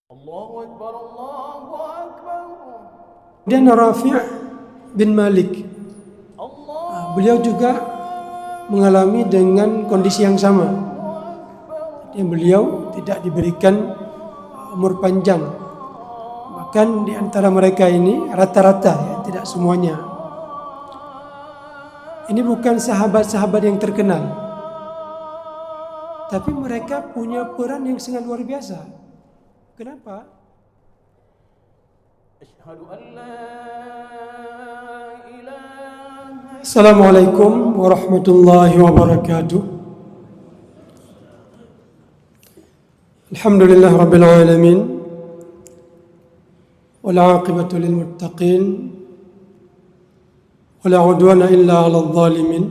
Allahu Akbar, Allahu Akbar. Dan Rafi' bin Malik, Allah. beliau juga mengalami dengan kondisi yang sama. Yang beliau tidak diberikan umur panjang. Bahkan di antara mereka ini rata-rata, ya, tidak semuanya. Ini bukan sahabat-sahabat yang terkenal, tapi mereka punya peran yang sangat luar biasa. Kenapa? Asyhadu an la ilaha. Assalamualaikum warahmatullahi wabarakatuh. Alhamdulillah rabbil alamin. Wal 'aqibatu lil muttaqin. Wala 'udwana illa 'alal zalimin.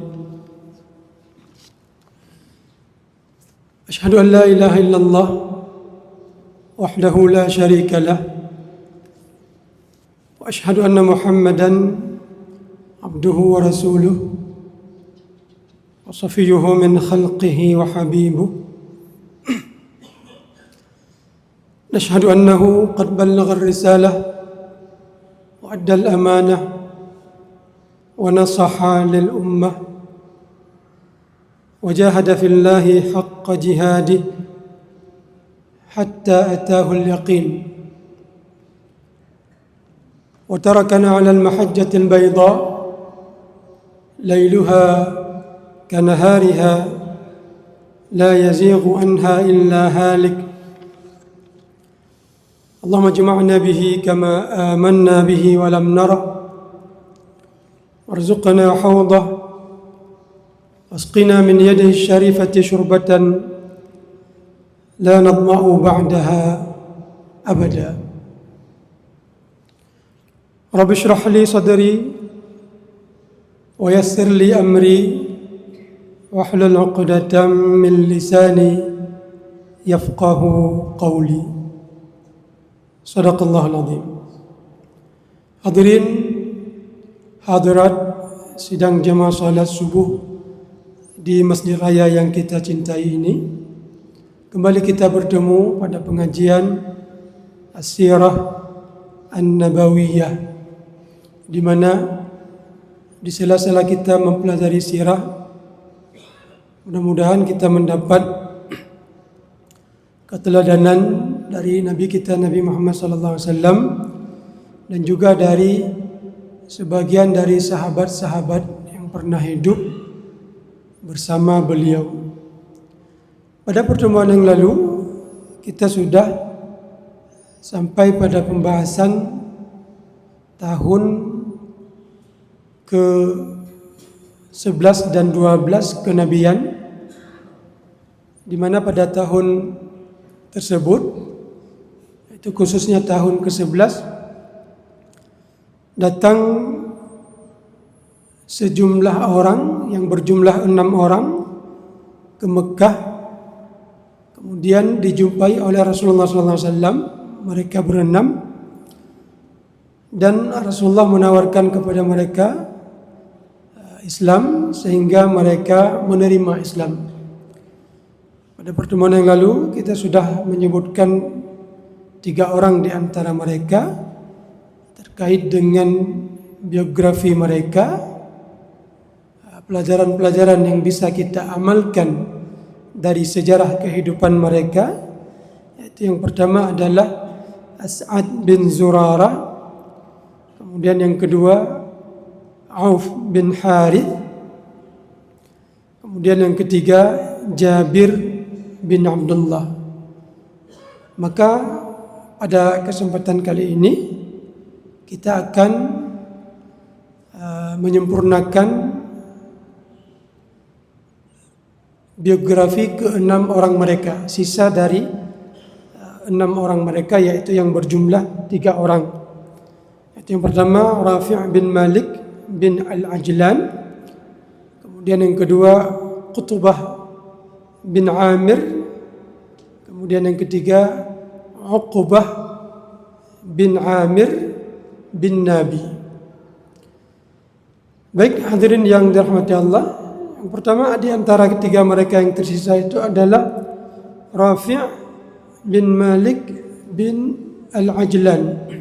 Asyhadu an la ilaha illallah wahdahu la syarika lah. Wa asyhadu anna Muhammadan abduhu wa rasuluh wa safiyuhu min khalqihi wa habibuh. Nashhadu annahu qad ballagha ar-risalah wa adda al-amanah wa nasaha lil ummah wa jahada fillahi haqqa jihadih hatta ataahu al-yaqin wa tarakana 'ala al-mahajjati al-bayda layluha kanahariha la yazighu anha illa halik. Allahumma jama'na bihi kama amanna bihi wa lam nara warzuqna hawdah wasqina min yadihi syarifati syurbatan la nadma'u ba'daha abada. Rabbi shrah li sadri wa yassir li amri wahlul 'uqdatam min lisani yafqahu qawli. Sadaqallahul azim. Hadirin hadirat sidang jamaah salat subuh di Masjid Raya yang kita cintai ini, kembali kita bertemu pada pengajian As-Sirah An-Nabawiyah, di mana di sela-sela kita mempelajari sirah, mudah-mudahan kita mendapat keteladanan dari Nabi kita Nabi Muhammad SAW dan juga dari sebagian dari sahabat-sahabat yang pernah hidup bersama beliau. Pada pertemuan yang lalu kita sudah sampai pada pembahasan tahun ke-11 dan 12 kenabian, di mana pada tahun tersebut, itu khususnya tahun ke-11, datang sejumlah orang yang berjumlah 6 orang ke Mekah, kemudian dijumpai oleh Rasulullah SAW. Mereka berenam, dan Rasulullah menawarkan kepada mereka Islam sehingga mereka menerima Islam. Pada pertemuan yang lalu kita sudah menyebutkan 3 orang di antara mereka terkait dengan biografi mereka, pelajaran-pelajaran yang bisa kita amalkan dari sejarah kehidupan mereka. Yaitu yang pertama adalah As'ad bin Zurarah, kemudian yang kedua Auf bin Harith, kemudian yang ketiga Jabir bin Abdullah. Maka pada kesempatan kali ini kita akan menyempurnakan biografi ke-6 orang mereka, sisa dari 6 orang mereka, yaitu yang berjumlah 3 orang. Yaitu yang pertama Rafi' bin Malik bin Al-Ajlan, kemudian yang kedua Qutbah bin Amir, kemudian yang ketiga Uqbah bin Amir bin Nabi. Baik hadirin yang dirahmati Allah, yang pertama di antara ketiga mereka yang tersisa itu adalah Rafi' bin Malik bin Al-Ajlan.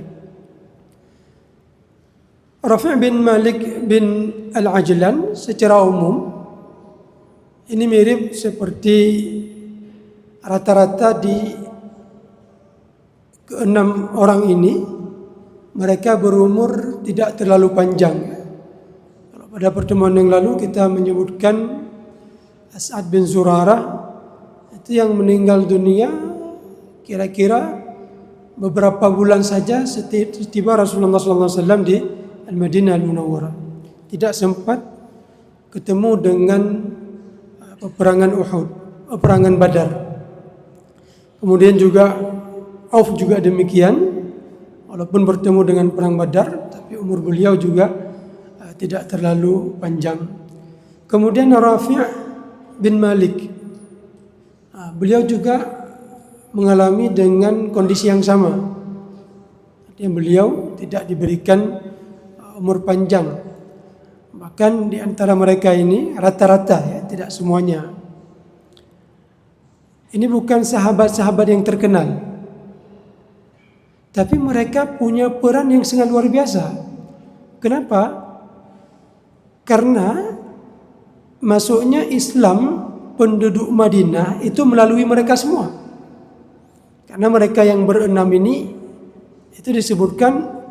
Rafi' bin Malik bin Al-Ajlan secara umum ini mirip seperti rata-rata di keenam orang ini, mereka berumur tidak terlalu panjang. Kalau pada pertemuan yang lalu kita menyebutkan As'ad bin Zurarah, itu yang meninggal dunia kira-kira beberapa bulan saja setiba Rasulullah SAW di Al-Madinah Al-Munawwarah. Tidak sempat ketemu dengan peperangan Uhud, peperangan Badar. Kemudian juga Auf juga demikian, walaupun bertemu dengan perang Badar, tapi umur beliau juga tidak terlalu panjang. Kemudian Rafi' bin Malik, beliau juga mengalami dengan kondisi yang sama. Artinya beliau tidak diberikan umur panjang. Bahkan di antara mereka ini rata-rata, ya, tidak semuanya. Ini bukan sahabat-sahabat yang terkenal, tapi mereka punya peran yang sangat luar biasa. Kenapa? Karena masuknya Islam penduduk Madinah itu melalui mereka semua. Karena mereka yang berenam ini itu disebutkan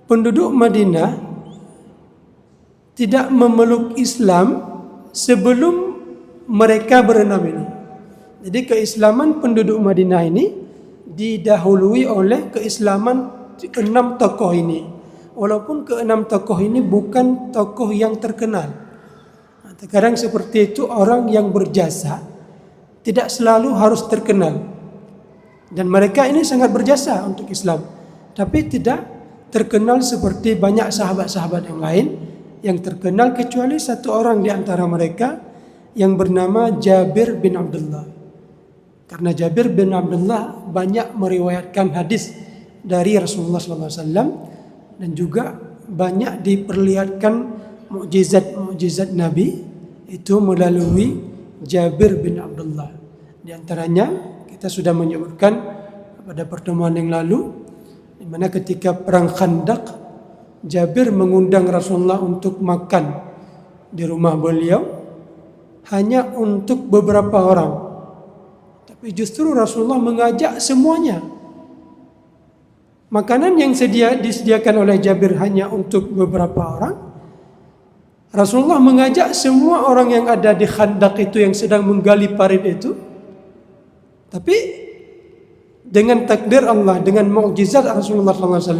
penduduk Madinah tidak memeluk Islam sebelum mereka berenam ini. Jadi keislaman penduduk Madinah ini didahului oleh keislaman 6 tokoh ini. Walaupun ke-6 tokoh ini bukan tokoh yang terkenal. Terkadang seperti itu, orang yang berjasa tidak selalu harus terkenal. Dan mereka ini sangat berjasa untuk Islam, tapi tidak terkenal seperti banyak sahabat-sahabat yang lain yang terkenal, kecuali satu orang di antara mereka yang bernama Jabir bin Abdullah. Karena Jabir bin Abdullah banyak meriwayatkan hadis dari Rasulullah SAW dan juga banyak diperlihatkan mukjizat-mukjizat Nabi itu melalui Jabir bin Abdullah. Di antaranya kita sudah menyebutkan pada pertemuan yang lalu, di mana ketika perang Khandaq, Jabir mengundang Rasulullah untuk makan di rumah beliau hanya untuk beberapa orang. Tapi justru Rasulullah mengajak semuanya. Makanan yang disediakan oleh Jabir hanya untuk beberapa orang. Rasulullah mengajak semua orang yang ada di Khandaq itu, yang sedang menggali parit itu. Tapi dengan takdir Allah, dengan mukjizat Rasulullah SAW,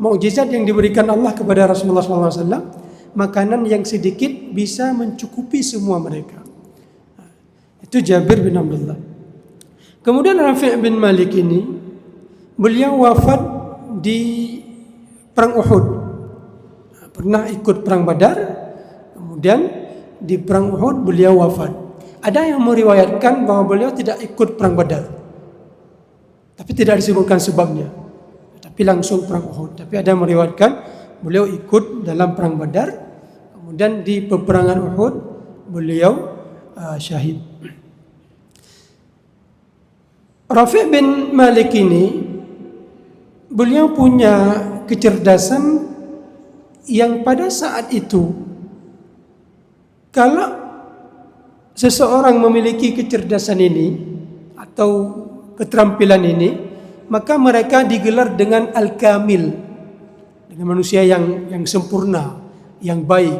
mukjizat yang diberikan Allah kepada Rasulullah SAW, makanan yang sedikit bisa mencukupi semua mereka. Itu Jabir bin Abdullah. Kemudian Rafi' bin Malik ini, beliau wafat di perang Uhud. Pernah ikut perang Badar, kemudian di perang Uhud beliau wafat. Ada yang meriwayatkan bahwa beliau tidak ikut perang Badar, tapi tidak disebutkan sebabnya, tapi langsung perang Uhud. Tapi ada yang meriwayatkan beliau ikut dalam perang Badar, kemudian di peperangan Uhud beliau syahid. Rafi' bin Malik ini, beliau punya kecerdasan yang pada saat itu, kalau seseorang memiliki kecerdasan ini atau keterampilan ini, maka mereka digelar dengan al-kamil, dengan manusia yang sempurna, yang baik.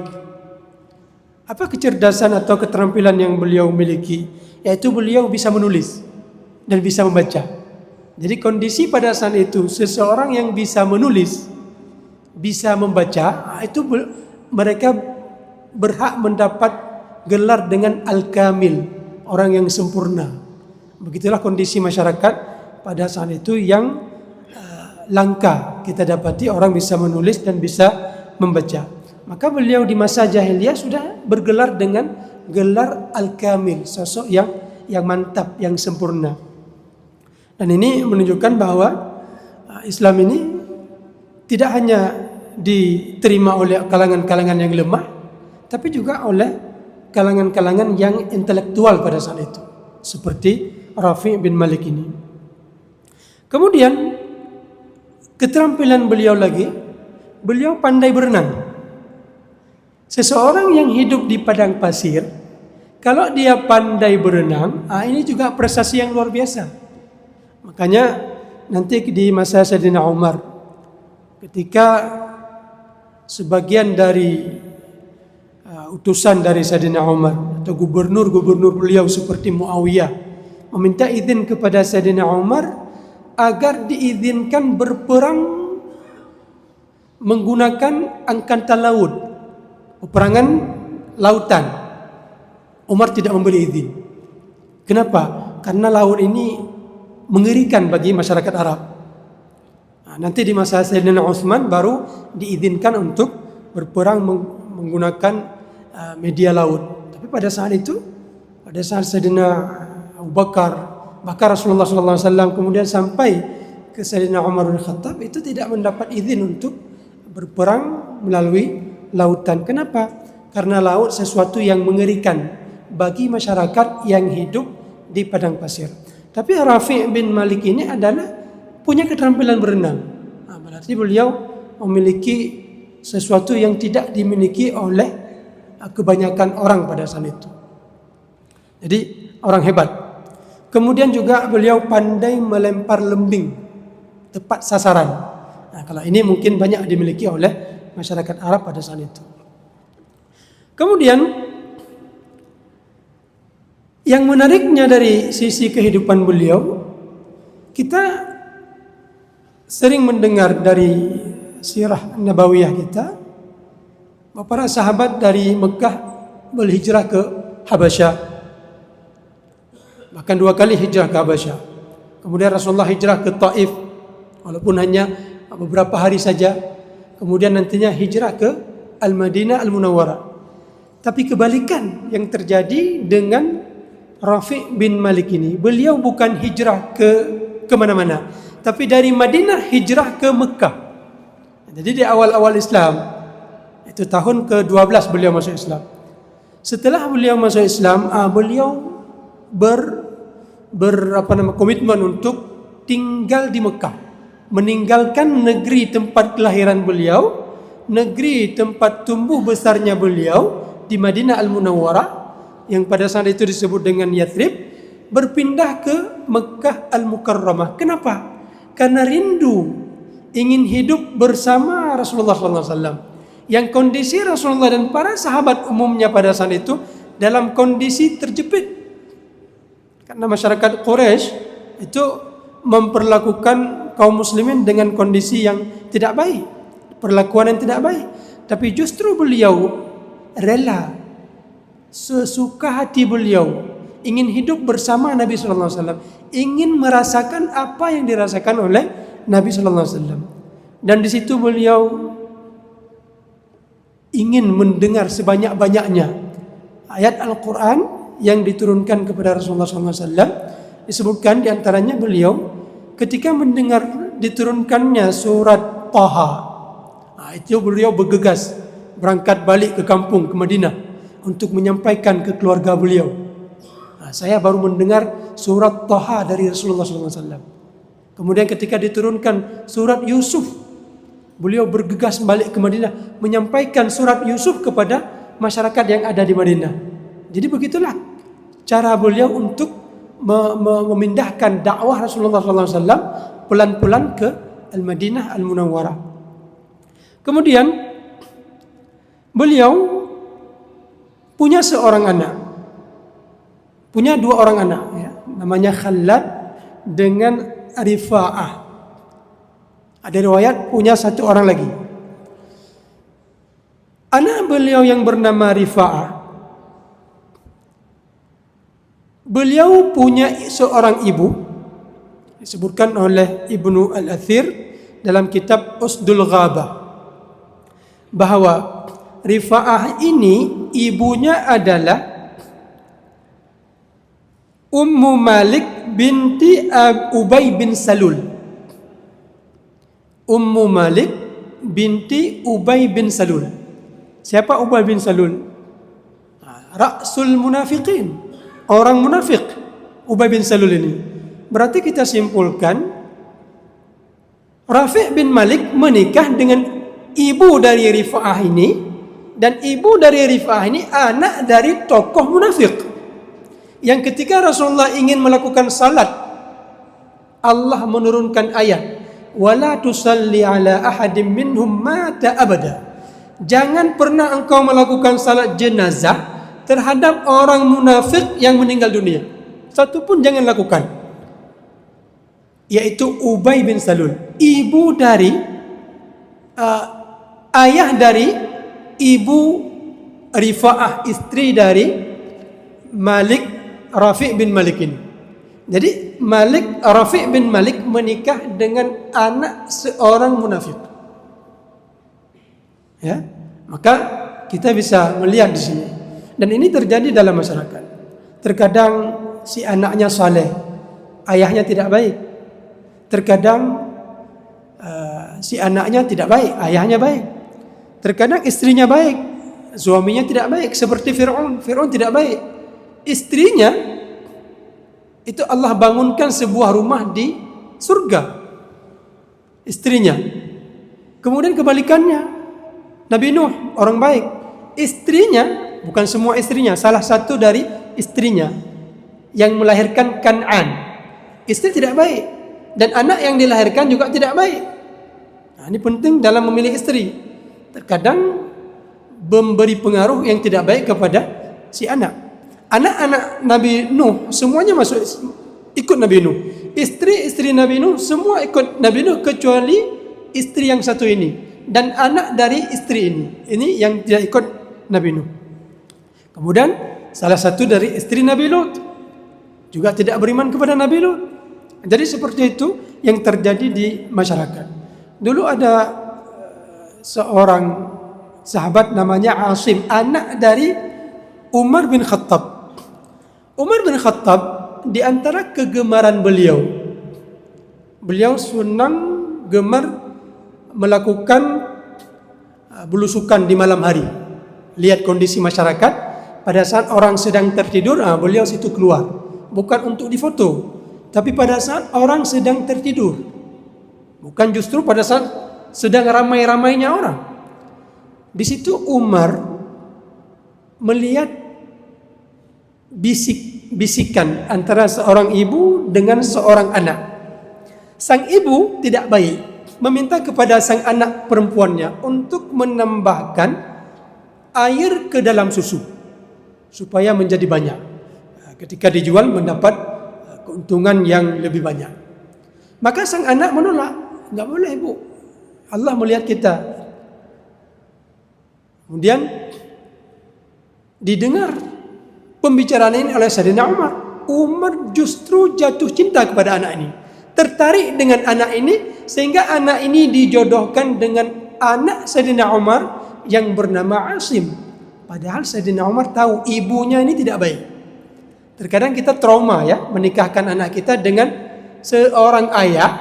Apa kecerdasan atau keterampilan yang beliau miliki? Yaitu beliau bisa menulis dan bisa membaca. Jadi kondisi pada saat itu, seseorang yang bisa menulis, bisa membaca, itu mereka berhak mendapat gelar dengan al-kamil, orang yang sempurna. Begitulah kondisi masyarakat pada saat itu yang langka kita dapati orang bisa menulis dan bisa membaca. Maka beliau di masa jahiliyah sudah bergelar dengan gelar al-kamil, sosok yang mantap, yang sempurna. Dan ini menunjukkan bahwa Islam ini tidak hanya diterima oleh kalangan-kalangan yang lemah, tapi juga oleh kalangan-kalangan yang intelektual pada saat itu, seperti Rafi' bin Malik ini. Kemudian keterampilan beliau lagi, beliau pandai berenang. Seseorang yang hidup di padang pasir, kalau dia pandai berenang, ini juga prestasi yang luar biasa. Makanya nanti di masa Sayyidina Umar, ketika sebagian dari utusan dari Sayyidina Umar atau gubernur-gubernur beliau seperti Muawiyah meminta izin kepada Sayyidina Umar agar diizinkan berperang menggunakan angkatan laut, peperangan lautan. Umar tidak memberi izin. Kenapa? Karena laut ini mengerikan bagi masyarakat Arab. Nanti di masa Sayyidina Utsman baru diizinkan untuk berperang menggunakan media laut. Tapi pada saat itu, pada saat Sayyidina Abu Bakar, bahkan Rasulullah SAW, kemudian sampai ke Sayyidina Umar bin Khattab, itu tidak mendapat izin untuk berperang melalui lautan. Kenapa? Karena laut sesuatu yang mengerikan bagi masyarakat yang hidup di padang pasir. Tapi Rafi' bin Malik ini adalah punya keterampilan berenang. Berarti beliau memiliki sesuatu yang tidak dimiliki oleh kebanyakan orang pada saat itu. Jadi orang hebat. Kemudian juga beliau pandai melempar lembing tepat sasaran. Kalau ini mungkin banyak dimiliki oleh masyarakat Arab pada saat itu. Kemudian yang menariknya dari sisi kehidupan beliau, kita sering mendengar dari sirah Nabawiyah kita bahwa para sahabat dari Mekah berhijrah ke Habasyah. Bahkan 2 kali hijrah ke Habasyah. Kemudian Rasulullah hijrah ke Taif walaupun hanya beberapa hari saja. Kemudian nantinya hijrah ke Al-Madinah Al-Munawwarah. Tapi kebalikan yang terjadi dengan Rafi' bin Malik ini, beliau bukan hijrah ke mana-mana, tapi dari Madinah hijrah ke Mekah. Jadi di awal-awal Islam, itu tahun ke-12 beliau masuk Islam. Setelah beliau masuk Islam, beliau komitmen untuk tinggal di Mekah, meninggalkan negeri tempat kelahiran beliau, negeri tempat tumbuh besarnya beliau di Madinah Al-Munawwarah, yang pada saat itu disebut dengan Yathrib, berpindah ke Mekah Al-Mukarramah. Kenapa? Karena rindu ingin hidup bersama Rasulullah SAW. Yang kondisi Rasulullah dan para sahabat umumnya pada saat itu dalam kondisi terjepit. Karena masyarakat Quraisy itu memperlakukan kaum muslimin dengan kondisi yang tidak baik, perlakuan yang tidak baik. Tapi justru beliau rela, sesuka hati beliau ingin hidup bersama Nabi sallallahu alaihi wasallam, ingin merasakan apa yang dirasakan oleh Nabi sallallahu alaihi wasallam. Dan di situ beliau ingin mendengar sebanyak-banyaknya ayat Al-Qur'an yang diturunkan kepada Rasulullah sallallahu alaihi wasallam. Disebutkan di antaranya beliau ketika mendengar diturunkannya surat Taha, itu beliau bergegas berangkat balik ke kampung, ke Madinah, untuk menyampaikan ke keluarga beliau. Saya baru mendengar surat Taha dari Rasulullah SAW. Kemudian ketika diturunkan surat Yusuf, beliau bergegas balik ke Madinah, menyampaikan surat Yusuf kepada masyarakat yang ada di Madinah. Jadi begitulah cara beliau untuk memindahkan dakwah Rasulullah SAW pelan-pelan ke Al-Madinah Al-Munawwarah. Kemudian beliau punya seorang anak, punya 2 orang anak, ya, namanya Khalad dengan Rifa'ah. Ada riwayat punya 1 orang lagi. Anak beliau yang bernama Rifa'ah, beliau punya seorang ibu, disebutkan oleh Ibnu Al-Athir dalam kitab Usdul Ghabah, bahwa Rifa'ah ini ibunya adalah Ummu Malik binti Ubay bin Salul. Ummu Malik binti Ubay bin Salul. Siapa Ubay bin Salul? Ra'sul munafiqin, orang munafik Ubay bin Salul ini. Berarti kita simpulkan Rafi' bin Malik menikah dengan ibu dari Rifa'ah ini, dan ibu dari Rifa'ah ini anak dari tokoh munafik yang ketika Rasulullah ingin melakukan salat, Allah menurunkan ayat, wala tusalli ala ahadim minhum mata abada. Jangan pernah engkau melakukan salat jenazah terhadap orang munafik yang meninggal dunia. Satu pun jangan lakukan. Yaitu Ubay bin Salul, ibu dari ayah dari ibu Rifa'ah, istri dari Malik, Rafi' bin Malik ini. Jadi Rafi' bin Malik menikah dengan anak seorang munafik. Ya, maka kita bisa melihat di sini. Dan ini terjadi dalam masyarakat. Terkadang si anaknya saleh, ayahnya tidak baik. Terkadang si anaknya tidak baik, ayahnya baik. Terkadang istrinya baik, suaminya tidak baik. Seperti Fir'aun tidak baik. Istrinya itu Allah bangunkan sebuah rumah di surga, istrinya. Kemudian kebalikannya, Nabi Nuh orang baik, istrinya, bukan semua istrinya, salah satu dari istrinya yang melahirkan Kan'an, istri tidak baik, dan anak yang dilahirkan juga tidak baik. Nah, ini penting dalam memilih istri. Terkadang memberi pengaruh yang tidak baik kepada si anak. Anak-anak Nabi Nuh semuanya masuk ikut Nabi Nuh. Istri-istri Nabi Nuh semua ikut Nabi Nuh kecuali istri yang satu ini dan anak dari istri ini. Ini yang tidak ikut Nabi Nuh. Kemudian salah satu dari istri Nabi Lut juga tidak beriman kepada Nabi Lut. Jadi seperti itu yang terjadi di masyarakat. Dulu ada seorang sahabat namanya Asim, anak dari Umar bin Khattab. Umar bin Khattab, di antara kegemaran beliau senang gemar melakukan belusukan di malam hari. Lihat kondisi masyarakat, pada saat orang sedang tertidur, beliau situ keluar. Bukan untuk difoto, tapi pada saat orang sedang tertidur. Bukan justru pada saat sedang ramai-ramainya orang. Di situ Umar melihat bisikan antara seorang ibu dengan seorang anak. Sang ibu tidak baik, meminta kepada sang anak perempuannya untuk menambahkan air ke dalam susu supaya menjadi banyak. Ketika dijual mendapat keuntungan yang lebih banyak. Maka sang anak menolak, enggak boleh ibu, Allah melihat kita. Kemudian didengar pembicaraan ini oleh Sayyidina Umar. Umar justru jatuh cinta kepada anak ini, tertarik dengan anak ini, sehingga anak ini dijodohkan dengan anak Sayyidina Umar yang bernama Asim. Padahal Sayyidina Umar tahu ibunya ini tidak baik. Terkadang kita trauma ya, menikahkan anak kita dengan seorang ayah,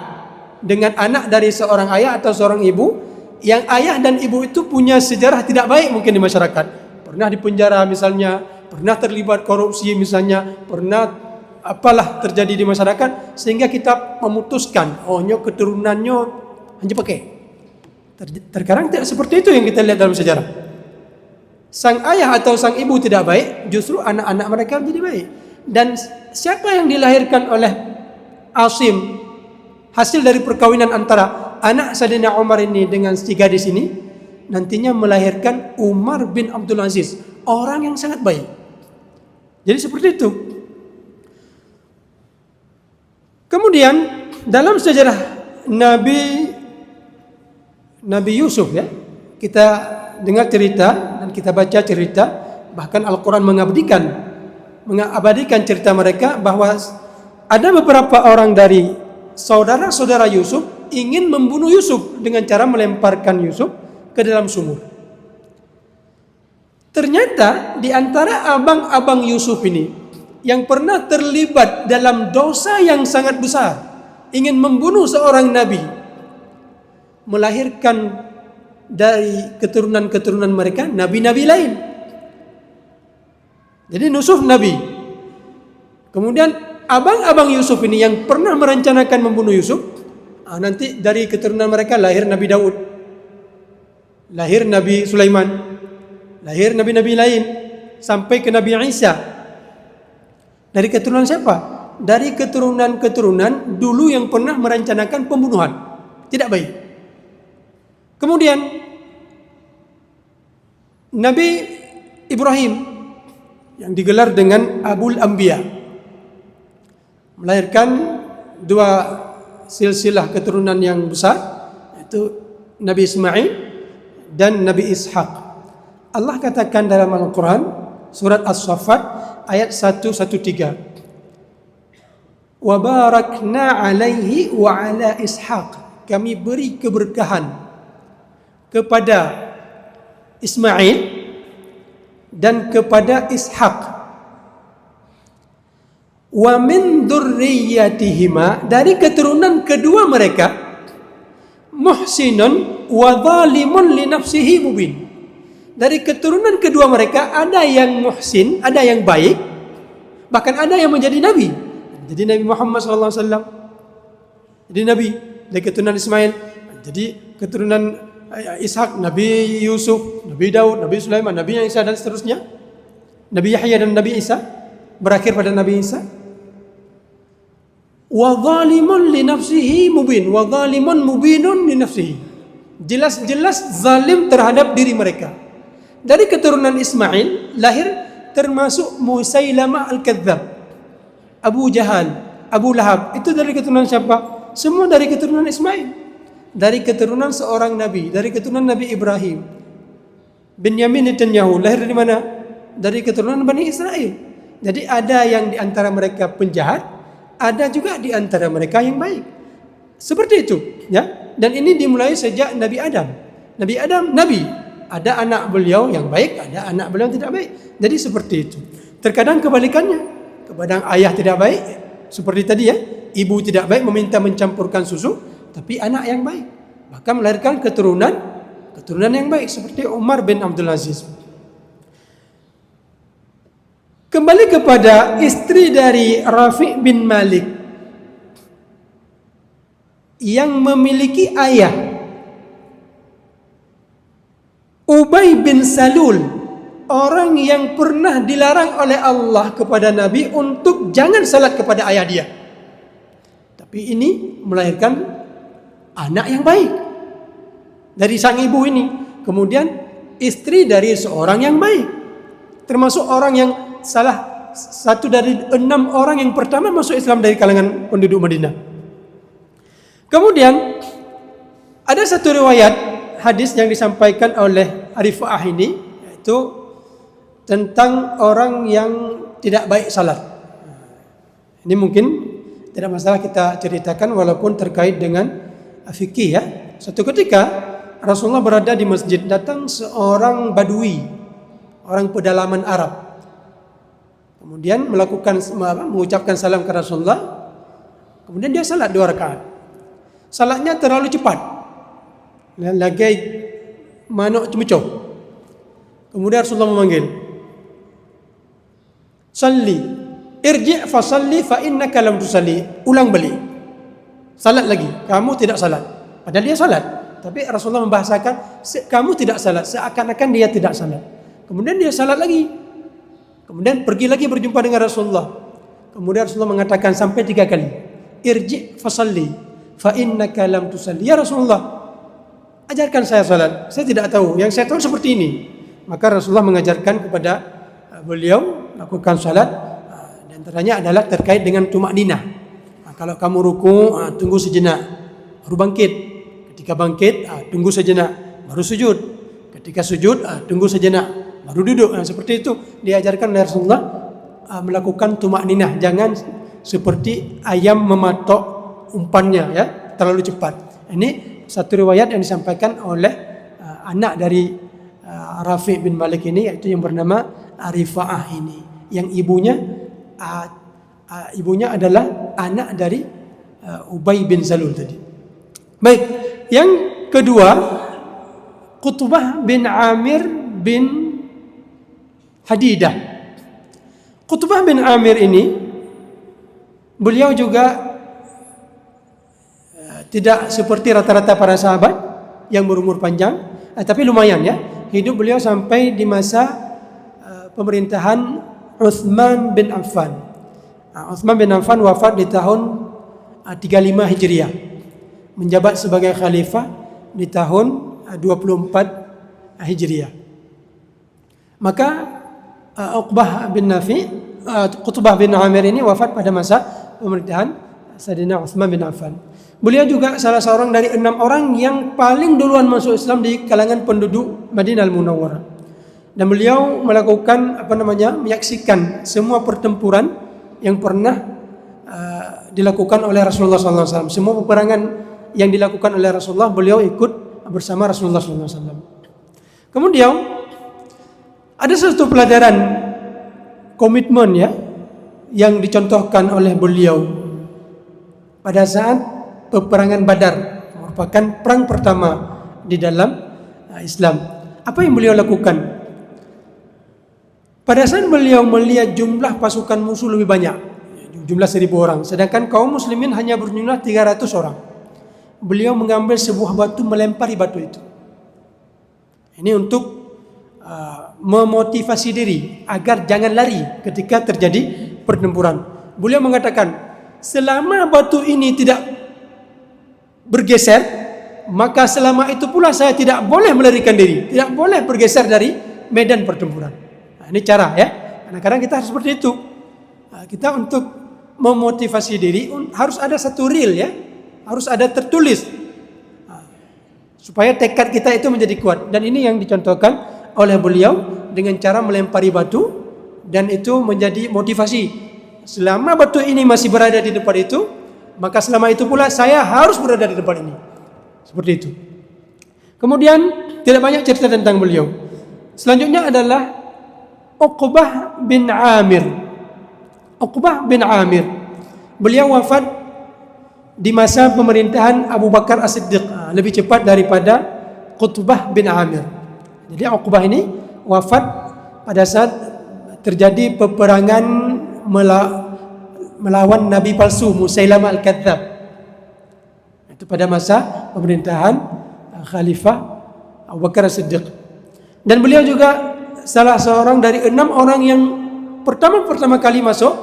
dengan anak dari seorang ayah atau seorang ibu, yang ayah dan ibu itu punya sejarah tidak baik mungkin di masyarakat. Pernah dipenjara misalnya, pernah terlibat korupsi misalnya, pernah apalah terjadi di masyarakat, sehingga kita memutuskan, keturunannya hanya pakai. Terkadang tidak seperti itu yang kita lihat dalam sejarah. Sang ayah atau sang ibu tidak baik, justru anak-anak mereka menjadi baik. Dan siapa yang dilahirkan oleh Asim, hasil dari perkawinan antara anak Sayyidina Umar ini dengan si gadis ini, nantinya melahirkan Umar bin Abdul Aziz, orang yang sangat baik. Jadi seperti itu. Kemudian dalam sejarah Nabi Yusuf ya, kita dengar cerita dan kita baca cerita, bahkan Al-Quran mengabadikan cerita mereka bahwa ada beberapa orang dari saudara-saudara Yusuf ingin membunuh Yusuf dengan cara melemparkan Yusuf ke dalam sumur. Ternyata di antara abang-abang Yusuf ini yang pernah terlibat dalam dosa yang sangat besar, ingin membunuh seorang nabi, melahirkan dari keturunan-keturunan mereka nabi-nabi lain. Jadi Yusuf nabi. Kemudian abang-abang Yusuf ini yang pernah merencanakan membunuh Yusuf, nanti dari keturunan mereka lahir Nabi Daud, lahir Nabi Sulaiman, lahir nabi-nabi lain sampai ke Nabi Isa. Dari keturunan siapa? Dari keturunan-keturunan dulu yang pernah merencanakan pembunuhan. Tidak baik. Kemudian Nabi Ibrahim yang digelar dengan Abul Anbiya melahirkan dua silsilah keturunan yang besar, yaitu Nabi Ismail dan Nabi Ishaq. Allah katakan dalam Al-Quran surat As-Saffat ayat 113, wa barakna alaihi wa ala Ishaq, kami beri keberkahan kepada Ismail dan kepada Ishaq. Wa min dzurriyyatihima, dari keturunan kedua mereka, muhsinun wa zalimun li nafsihi mubin. Dari keturunan kedua mereka ada yang muhsin, ada yang baik, bahkan ada yang menjadi nabi. Jadi Nabi Muhammad SAW jadi nabi dari keturunan Ismail, jadi keturunan Ishak, Nabi Yusuf, Nabi Daud, Nabi Sulaiman, Nabi Isa dan seterusnya. Nabi Yahya dan Nabi Isa berakhir pada Nabi Isa. Wa zalimun li nafsihi mubin, wa zalimun mubinun li nafsihi. Jelas-jelas zalim terhadap diri mereka. Dari keturunan Ismail lahir termasuk Musailamah Al-Kadzdzab, Abu Jahal, Abu Lahab. Itu dari keturunan siapa? Semua dari keturunan Ismail. Dari keturunan seorang nabi, dari keturunan Nabi Ibrahim. Binyamin Netanyahu lahir dari mana? Dari keturunan Bani Israel. Jadi ada yang di antara mereka penjahat, ada juga di antara mereka yang baik. Seperti itu, ya. Dan ini dimulai sejak Nabi Adam. Nabi Adam nabi, ada anak beliau yang baik, ada anak beliau yang tidak baik. Jadi seperti itu. Terkadang kebalikannya, kadang ayah tidak baik, seperti tadi ya, ibu tidak baik meminta mencampurkan susu, tapi anak yang baik, bahkan melahirkan keturunan yang baik seperti Umar bin Abdul Aziz. Kembali kepada istri dari Rafi' bin Malik yang memiliki ayah, Ubay bin Salul, orang yang pernah dilarang oleh Allah kepada Nabi untuk jangan salat kepada ayah dia. Tapi ini melahirkan anak yang baik dari sang ibu ini. Kemudian istri dari seorang yang baik, termasuk orang yang salah satu dari 6 orang yang pertama masuk Islam dari kalangan penduduk Madinah. Kemudian ada satu riwayat hadis yang disampaikan oleh Rifa'ah ini, yaitu tentang orang yang tidak baik salat. Ini mungkin tidak masalah kita ceritakan walaupun terkait dengan fikih ya. Suatu ketika Rasulullah berada di masjid, datang seorang badui, orang pedalaman Arab. Kemudian mengucapkan salam ke Rasulullah. Kemudian dia salat 2 rakaat. Salatnya terlalu cepat, lagai manuk cemecoh. Kemudian Rasulullah memanggil, "Salli, irji' fa salli fa innaka lam tusalli." Ulang balik. Salat lagi, kamu tidak salat. Padahal dia salat, tapi Rasulullah membahasakan kamu tidak salat, seakan-akan dia tidak salat. Kemudian dia salat lagi. Kemudian pergi lagi berjumpa dengan Rasulullah. Kemudian Rasulullah mengatakan sampai 3 kali, "Irji' fasalli fa innaka lam tusalli." Ya Rasulullah, ajarkan saya salat. Saya tidak tahu, yang saya tahu seperti ini. Maka Rasulullah mengajarkan kepada beliau lakukan salat. Di antaranya adalah terkait dengan tumakninah. Kalau kamu ruku, tunggu sejenak, baru bangkit. Ketika bangkit, tunggu sejenak, baru sujud. Ketika sujud, tunggu sejenak, baru duduk. Seperti itu diajarkan oleh Rasulullah melakukan tumakninah. Jangan seperti ayam mematok umpannya, ya, terlalu cepat. Ini satu riwayat yang disampaikan oleh anak dari Rafi' bin Malik ini, yaitu yang bernama Rifa'ah ini, yang ibunya adalah anak dari Ubay bin Salul tadi. Baik, yang kedua, Qutbah bin Amir bin Hadidah. Qutbah bin Amir ini, beliau juga Tidak seperti rata-rata para sahabat yang berumur panjang, tapi lumayan ya. Hidup beliau sampai di masa pemerintahan Utsman bin Affan. Utsman bin Affan wafat di tahun 35 Hijriah. Menjabat sebagai khalifah di tahun 24 Hijriah. Maka Qutbah bin Amir ini wafat pada masa pemerintahan Sayyidina Utsman bin Affan. Beliau juga salah seorang dari 6 orang yang paling duluan masuk Islam di kalangan penduduk Madinah Al-Munawwarah. Dan beliau melakukan menyaksikan semua pertempuran yang pernah dilakukan oleh Rasulullah SAW. Semua peperangan yang dilakukan oleh Rasulullah beliau ikut bersama Rasulullah SAW. Kemudian ada satu pelajaran komitmen ya yang dicontohkan oleh beliau pada saat peperangan Badar, merupakan perang pertama di dalam Islam. Apa yang beliau lakukan? Pada saat beliau melihat jumlah pasukan musuh lebih banyak, jumlah 1.000 orang, sedangkan kaum muslimin hanya berjumlah 300 orang. Beliau mengambil sebuah batu, melempari batu itu. Ini untuk memotivasi diri agar jangan lari ketika terjadi pertempuran. Beliau mengatakan, selama batu ini tidak bergeser, maka selama itu pula saya tidak boleh melarikan diri, tidak boleh bergeser dari medan pertempuran. Ini cara ya. Kadang-kadang kita harus seperti itu. Kita untuk memotivasi diri harus ada satu real ya, harus ada tertulis supaya tekad kita itu menjadi kuat. Dan ini yang dicontohkan oleh beliau dengan cara melempari batu, dan itu menjadi motivasi. Selama batu ini masih berada di depan itu, maka selama itu pula saya harus berada di depan ini. Seperti itu. Kemudian tidak banyak cerita tentang beliau. Selanjutnya adalah Uqbah bin Amir. Uqbah bin Amir. Beliau wafat di masa pemerintahan Abu Bakar As-Siddiq, lebih cepat daripada Qutbah bin Amir. Jadi Uqbah ini wafat pada saat terjadi peperangan melawan Nabi palsu Musailamah Al-Kadzab. Itu pada masa pemerintahan Khalifah Abu Bakar As-Siddiq. Dan beliau juga salah seorang dari 6 orang yang pertama kali masuk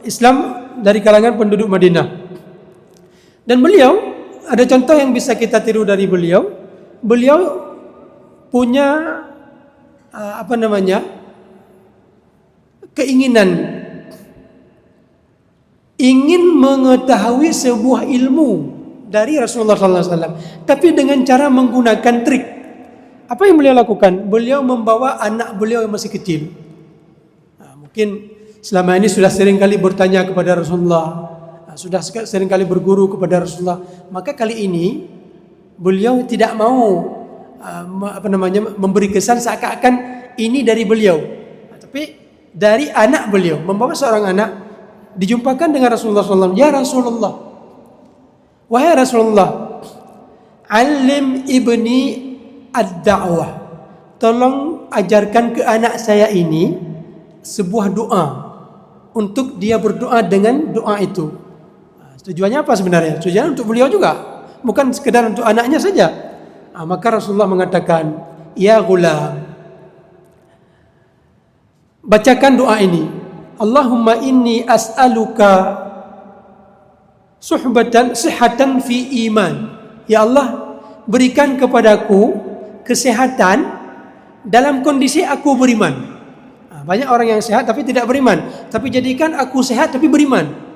Islam dari kalangan penduduk Madinah. Dan beliau, ada contoh yang bisa kita tiru dari beliau. Beliau punya keinginan ingin mengetahui sebuah ilmu dari Rasulullah SAW, tapi dengan cara menggunakan trik. Apa yang beliau lakukan? Beliau membawa anak beliau yang masih kecil. Mungkin selama ini sudah sering kali bertanya kepada Rasulullah, sudah sering kali berguru kepada Rasulullah. Maka kali ini beliau tidak mau memberi kesan seakan-akan ini dari beliau, tapi dari anak beliau. Membawa seorang anak, dijumpakan dengan Rasulullah SAW. Ya Rasulullah, wahai Rasulullah, alim ibni ad-da'wah, tolong ajarkan ke anak saya ini sebuah doa untuk dia berdoa dengan doa itu. Tujuannya apa sebenarnya? Tujuannya untuk beliau juga, bukan sekedar untuk anaknya saja. Maka Rasulullah mengatakan, ya ghulam, bacakan doa ini. Allahumma inni as'aluka sihatan fi iman. Ya Allah, berikan kepadaku kesehatan dalam kondisi aku beriman. Banyak orang yang sehat tapi tidak beriman. Tapi jadikan aku sehat tapi beriman.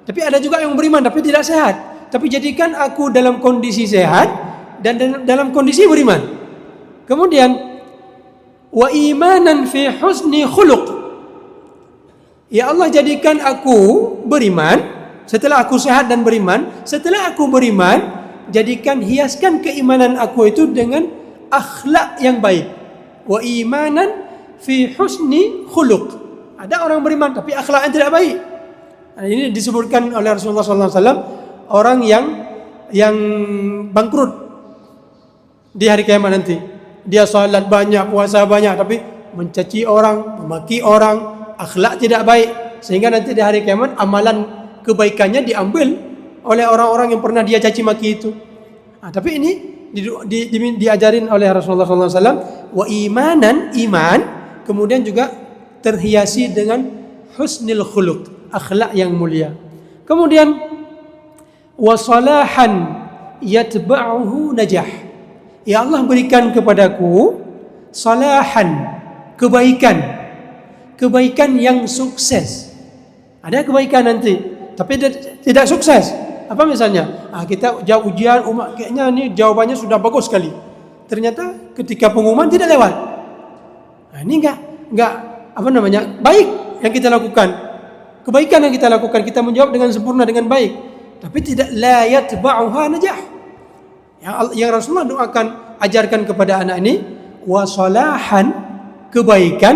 Tapi ada juga yang beriman tapi tidak sehat. Tapi jadikan aku dalam kondisi sehat dan dalam kondisi beriman. Kemudian wa imanan fi husni khuluq. Ya Allah, jadikan aku beriman setelah aku sehat dan beriman. Setelah aku beriman, jadikan, hiaskan keimanan aku itu dengan akhlak yang baik. Wa imanan fi husni khuluq. Ada orang beriman tapi akhlaknya tidak baik. Ini disebutkan oleh Rasulullah SAW, orang yang bangkrut di hari kiamat nanti. Dia salat banyak, puasa banyak, tapi mencaci orang, memaki orang, akhlak tidak baik, sehingga nanti di hari kiamat amalan kebaikannya diambil oleh orang-orang yang pernah dia caci maki itu. Tapi ini diajarin oleh Rasulullah SAW. Wa imanan, iman, kemudian juga terhiasi dengan husnil khuluq, akhlak yang mulia. Kemudian wa salahan yatba'uhu najah. Ya Allah berikan kepadaku salahan, kebaikan yang sukses. Ada kebaikan nanti, tapi tidak sukses. Apa misalnya? Kita jauh ujian, kayaknya ini jawabannya sudah bagus sekali. Ternyata ketika pengumuman tidak lewat. Ini enggak baik yang kita lakukan. Kebaikan yang kita lakukan, kita menjawab dengan sempurna, dengan baik. Tapi tidak la yatba'uha najah. Yang Rasulullah doakan, ajarkan kepada anak ini, wa salahan, kebaikan,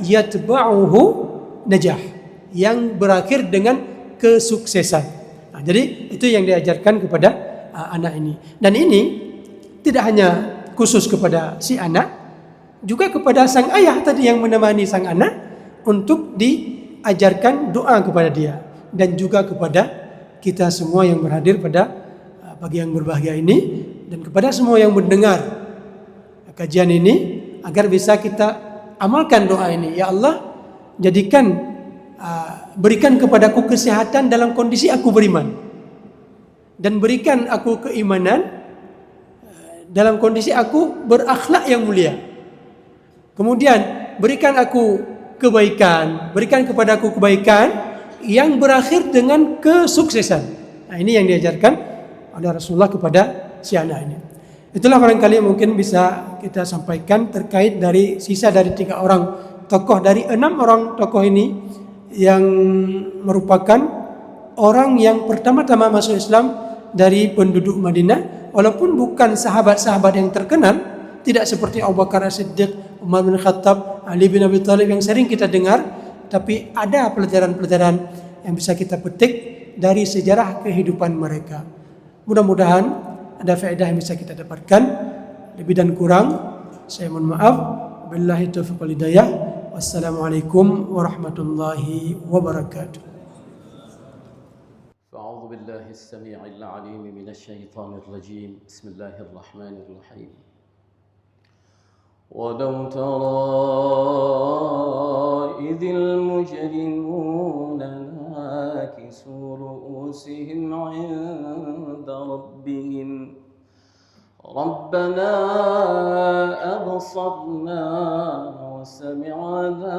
yatba'uhu najah, yang berakhir dengan kesuksesan. Jadi itu yang diajarkan kepada anak ini. Dan ini tidak hanya khusus kepada si anak, juga kepada sang ayah tadi yang menemani sang anak untuk diajarkan doa kepada dia, dan juga kepada kita semua yang berhadir pada pagi yang berbahagia ini, dan kepada semua yang mendengar kajian ini, agar bisa kita amalkan doa ini. Ya Allah, berikan kepadaku kesehatan dalam kondisi aku beriman, dan berikan aku keimanan dalam kondisi aku berakhlak yang mulia. Kemudian berikan aku kebaikan, berikan kepadaku kebaikan yang berakhir dengan kesuksesan. Ini yang diajarkan oleh Rasulullah kepada si anak ini. Itulah barangkali mungkin bisa kita sampaikan terkait dari sisa dari 3 orang tokoh dari 6 orang tokoh ini, yang merupakan orang yang pertama-tama masuk Islam dari penduduk Madinah, walaupun bukan sahabat-sahabat yang terkenal, tidak seperti Abu Bakar As-Siddiq, Umar bin Khattab, Ali bin Abi Thalib yang sering kita dengar, tapi ada pelajaran-pelajaran yang bisa kita petik dari sejarah kehidupan mereka. Mudah-mudahan ada faedah yang bisa kita dapatkan. Lebih dan kurang saya mohon maaf. Billahi taufiq wal hidayah. Wassalamualaikum warahmatullahi wabarakatuh. أعوذ بالله السميع العليم من الشيطان الرجيم بسم الله الرحمن الرحيم ولو ترى إذ المجرمون ناكسوا رؤوسهم عند ربهم ربنا أبصرنا وسمعنا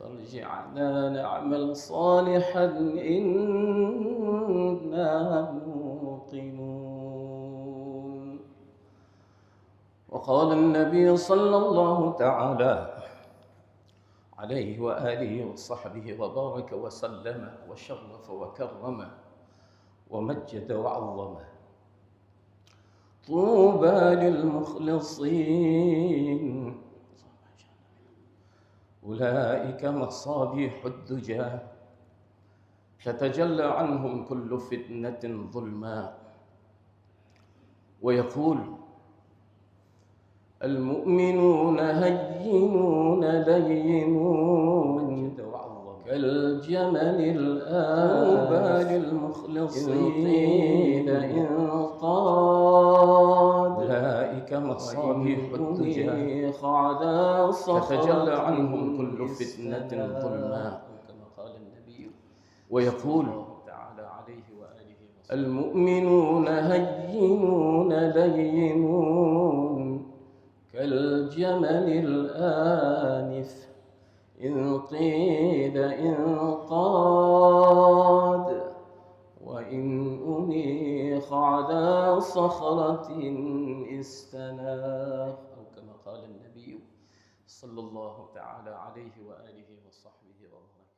فارجعنا نعمل صالحا إنا موقنون. وقال النبي صلى الله تعالى عليه وآله وصحبه وبارك وسلم وشرف وكرم ومجد وعظم طوبى للمخلصين أولئك مصابيح الدجى تتجلى عنهم كل فتنة ظلما. ويقول المؤمنون هينون لينون كالجمل الآن للمخلصين إنقاد أولئك مصابيح الدجى تتجلى عنهم كل فتنة ظلما كما قال النبي. ويقول تعالى عليه وآله المؤمنون هينون لينون كالجمل الآنف إن قيل انقاد وإن أنيخ على صخرة استناخ أو كما قال النبي صلى الله تعالى عليه وآله وصحبه وسلم.